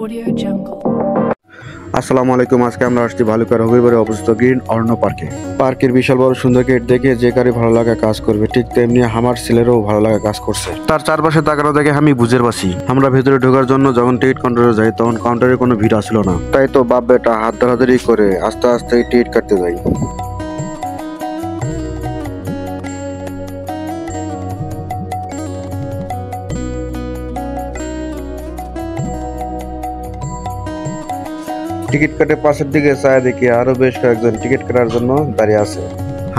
Audio Jungle. আসসালামু আলাইকুম। আজকে আমরা আসছি ভালুকার হবিবারে অবস্থিত গ্রিন অরণ্য পার্কে। পার্কের বিশাল বড় সুন্দর গেট দেখে যে কারি ভালো লাগা কাজ করবে, ঠিক তেমনি আমার ছেলেরও ভালো লাগা কাজ করছে। তার চারপাশে তাকানো দেখে আমি বুঝের পাচ্ছি। আমরা ভেতরে ঢোকার জন্য যখন টিকিট কাউন্টারে যাই তখন কাউন্টারে কোনো ভিড় আসছিল না, তাই তো বাপ বেটা হাত ধরাধরি করে আস্তে আস্তে টিকিট কাটতে যাই। টিকিট কাটে পাশের দিকে চায় দেখি আরো বেশ কয়েকজন টিকিট কাটার জন্য দাঁড়িয়ে আছে।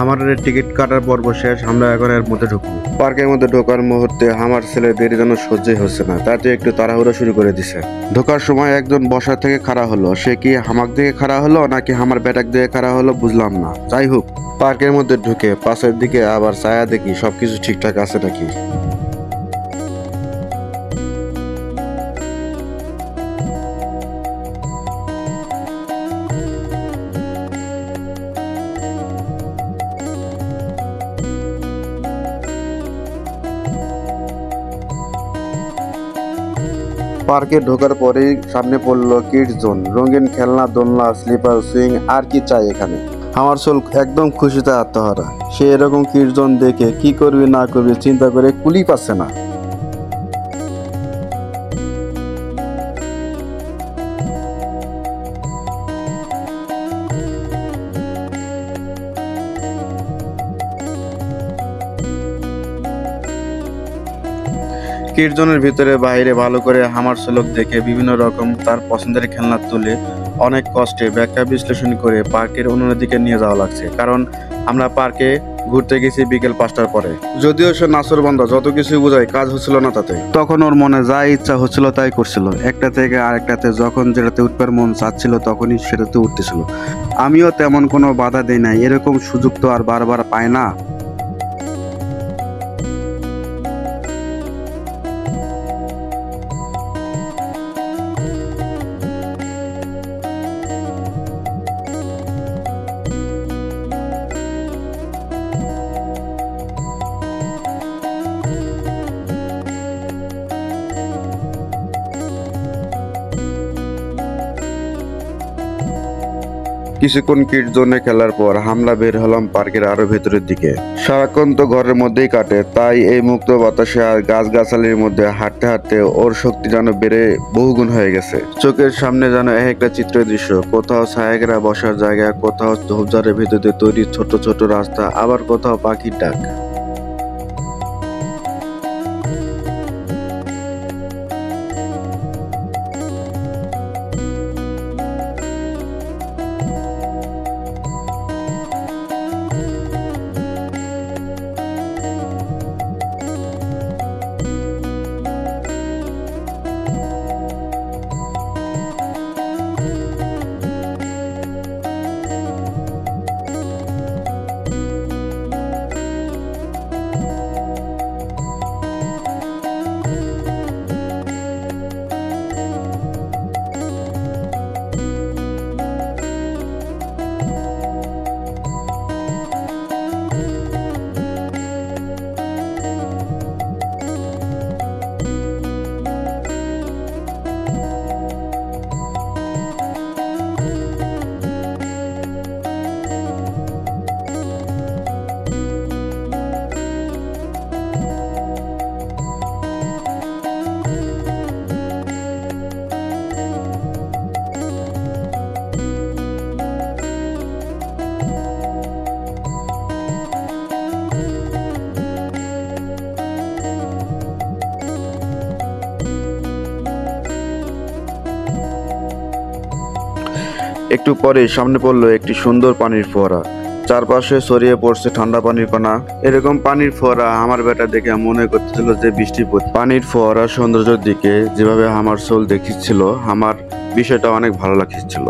আমাদের টিকিট কাটার পর্ব শেষ, আমরা এখন এর মধ্যে ঢুকবো। পার্কের মধ্যে ঢোকার মুহূর্তে আমার ছেলে দেরি যেন সহ্যই হচ্ছে না, তাতে একটু তাড়াহুড়ো শুরু করে দিছে। ঢোকার সময় একজন বসার থেকে খাড়া হলো, সে কি হামাক দিকে খাড়া হলো নাকি আমার ব্যাটাক দিকে খাড়া হলো বুঝলাম না। যাই হোক, পার্কের মধ্যে ঢুকে পাশের দিকে আবার ছায়া দেখি সবকিছু ঠিকঠাক আছে নাকি। পার্কে ঢোকার পরেই সামনে পড়লো কিডস জোন, রঙিন খেলনা, দোলনা, স্লিপার, সুইং, আর কি চাই এখানে। আমার চোল একদম খুশিতে আত্মহারা। সে এরকম কিডস জোন দেখে কি করবি না করবি চিন্তা করে কুলি পাচ্ছে না। কিডস জোনের ভিতরে বাইরে ভালো করে হামার চলক দেখে বিভিন্ন রকম তার পছন্দের খেলনা তুলে অনেক কষ্টে ব্যাখ্যা বিশ্লেষণ করে পার্কের অন্য দিকে নিয়ে যাওয়া লাগছে, কারণ আমরা পার্কে ঘুরতে গেছি বিকেল 5টার পরে। যদিও সে নাসর বান্দা, যত কিছু বোঝায় কাজ হচ্ছিল না তাতে। তখন ওর মনে যা ইচ্ছা হচ্ছিল তাই করছিল, একটা থেকে আরেকটাতে যখন যেটাতে উঠবার মন চাচ্ছিল তখনই সেটাতে উঠতেছিল। আমিও তেমন কোনো বাধা দেই নাই, এরকম সুযোগ তো আর বারবার পায় না। কিছুক্ষণ কিডস জোনে খেলার পর হামলা বের হলাম পার্কের আরো ভেতরের দিকে। সারাক্ষণ তো ঘরের মধ্যেই কাটে, তাই এই মুক্ত বাতাসে আর গাছগাছালির মধ্যে হাঁটতে হাঁটতে ওর শক্তি যেন বেড়ে বহুগুণ হয়ে গেছে। চোখের সামনে যেন একটা চিত্র দৃশ্য, কোথাও ছায়াঘেরা বসার জায়গা, কোথাও ঝোপঝাড়ের ভেতরে তৈরি ছোট ছোট রাস্তা, আবার কোথাও পাখির ডাক। একটু পরে সামনে পড়লো একটি সুন্দর পানির ফোয়ারা, চারপাশে ছড়িয়ে পড়ছে ঠান্ডা পানির কণা। এরকম পানির ফোয়ারা আমার বেটা দেখে মনে করতেছিল যে বৃষ্টি পড়ছে। পানির ফোয়ারা সৌন্দর্যের দিকে যেভাবে আমার চোল দেখিচ্ছিল, আমার বিষয়টা অনেক ভালো লাগছিল।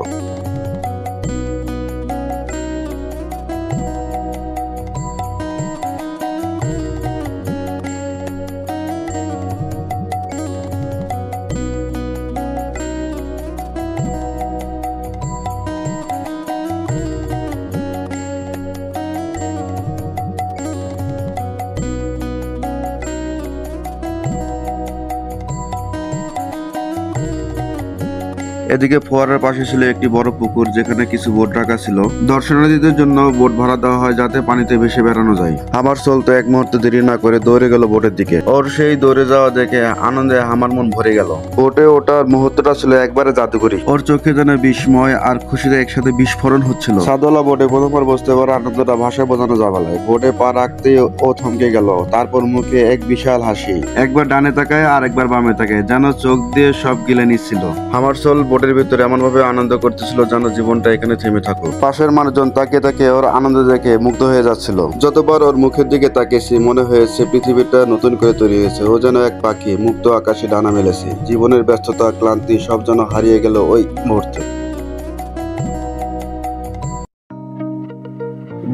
এদিকে ফোয়ারার পাশে ছিল একটি বড় পুকুর, যেখানে কিছু বোট রাখা ছিল। দর্শনার্থীদের জন্য বোট ভাড়া দেওয়া হয় যাতে পানিতে ভেসে বেড়ানো যায়। হামারসোল তো এক মুহূর্তে দেরি না করে দৌড়ে গেল বোটের দিকে। ওর সেই দৌড়ে যাওয়া দেখে আনন্দে আমার মন ভরে গেল। বোটে ওঠার মুহূর্তটা ছিল একবারে জাদুকরি। ওর চোখে যেন বিস্ময় আর খুশিতে একসাথে বিস্ফোরণ হচ্ছিল। সাদওয়ালা বোটে প্রথমবার বসতে পারার আনন্দটা ভাষায় বোঝানো যাবে না। বোটে পা রাখতেই ও থমকে গেল, তারপর মুখে এক বিশাল হাসি। একবার ডানে তাকায় আর একবার বামে তাকায়, যেন চোখ দিয়ে সব গিলে নিচ্ছিল। হামারসোল বোটের ভিতরে এমন ভাবে আনন্দ করতেছিল যেন জীবনটা এখানে থেমে থাকুক। পাশের মানুষজন তাকিয়ে তাকিয়ে ওর আনন্দ দেখে মুগ্ধ হয়ে যাচ্ছিল। যতবার ওর মুখের দিকে তাকিয়েছি মনে হয়েছে পৃথিবীটা নতুন করে তৈরি হয়েছে। ও যেন এক পাখি মুক্ত আকাশে ডানা মেলেছে। জীবনের ব্যস্ততা, ক্লান্তি সব যেন হারিয়ে গেল ওই মুহূর্তে।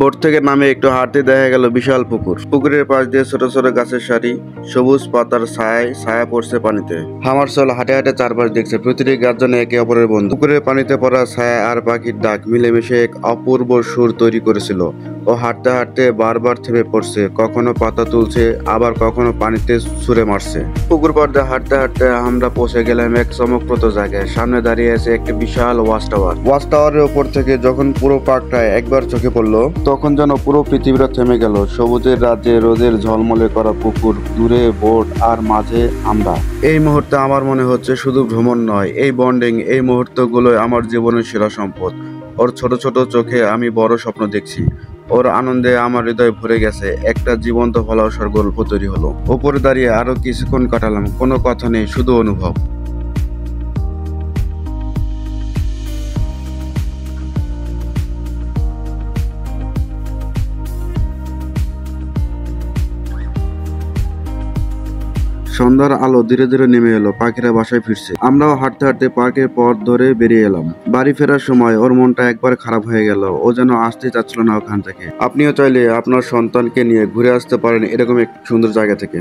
বোট থেকে নামে একটু হাঁটতে দেখা গেল বিশাল পুকুর। পুকুরের পাশ দিয়ে ছোট ছোট গাছের সারি, সবুজ পাতার ছায়া পড়ছে পানিতে। হামারসোল হাঁটে হাঁটে চারপাশ দেখছে, প্রতিটি গাছ যেন একে অপরের বন্ধু। পুকুরের পানিতে পড়া ছায়া আর পাখির ডাক মিলেমিশে এক অপূর্ব সুর তৈরি করেছিল। ও হাঁটতে হাঁটতে বারবার থেমে পড়ছে, কখনো পাতা তুলছে আবার কখনো পানিতে ছুঁড়ে মারছে। পুকুর পাড় দিয়ে হাঁটতে হাঁটতে আমরা পৌঁছে গেলাম এক চমকপ্রদ জায়গায়। সামনে দাঁড়িয়ে আছে একটি বিশাল ওয়াচ টাওয়ার। ওয়াচ টাওয়ারের উপর থেকে যখন পুরো পার্কটা একবার চোখে পড়লো, তখন যেন পুরো পৃথিবীটা থেমে গেল। সবুজের রাজ্যে রোদের ঝলমলে করা পুকুর, দূরে বোট আর মাঝে আমরা। এই মুহূর্তে আমার মনে হচ্ছে শুধু ভ্রমণ নয়, এই বন্ডিং, এই মুহূর্তগুলোই আমার জীবনের সেরা সম্পদ। ওর ছোট ছোট চোখে আমি বড় স্বপ্ন দেখছি। ওর আনন্দে আমার হৃদয় ভরে গেছে। একটা জীবন্ত ভালোবাসার গল্প তৈরি হলো। উপরে দাঁড়িয়ে আরো কিছুক্ষণ কাটালাম, কোনো কথা নেই, শুধু অনুভব। সন্ধ্যার আলো ধীরে ধীরে নেমে এলো, পাখিরা বাসায় ফিরছে। আমরাও হাঁটতে হাঁটতে পার্কের পথ ধরে বেরিয়ে এলাম। বাড়ি ফেরার সময় ওর মনটা একবার খারাপ হয়ে গেল। ও যেন আসতে চাচ্ছিল না ওখান থেকে। আপনিও চাইলে আপনার সন্তানকে নিয়ে ঘুরে আসতে পারেন এরকম এক সুন্দর জায়গা থেকে।